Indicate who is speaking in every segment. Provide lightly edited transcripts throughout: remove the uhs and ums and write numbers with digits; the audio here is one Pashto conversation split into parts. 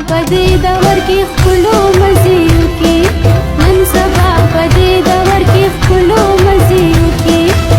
Speaker 1: پدې دور کې خپلو مزیو کې نن سبا پدې دور کې خپلو مزیو کې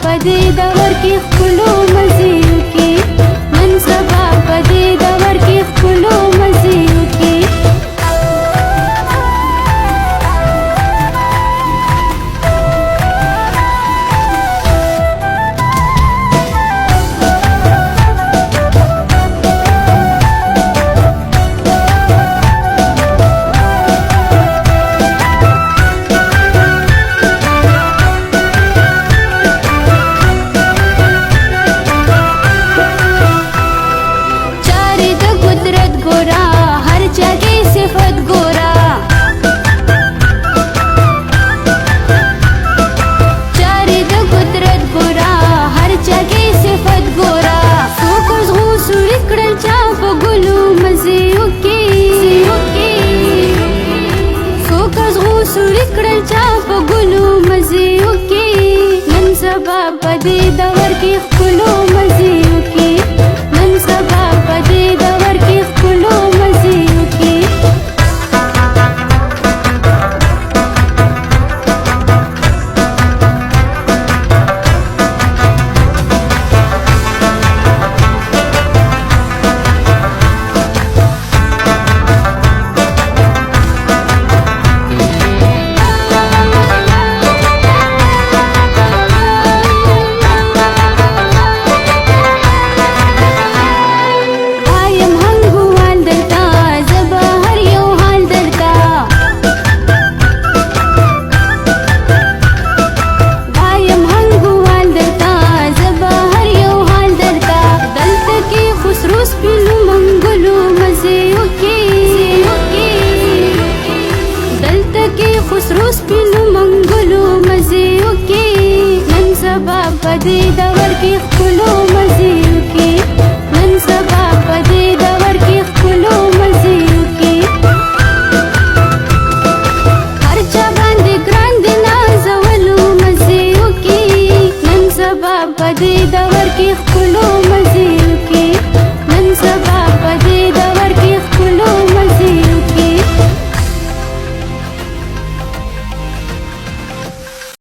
Speaker 1: پدې دور کې خپلو مزیو کې نن سبا پدې دور کې خپلو مزیو کې پدې دور کې خپلو مزیو کې نن سبا پدې دور کې خپلو مزیو کې پدې دور کې خپلو مزیو کې نن سبا پدې دور کې خپلو مزیو کې هر چا باندې ګران دي نازولو مزیو کې نن سبا پدې دور کې خپلو مزیو کې نن سبا پدې دور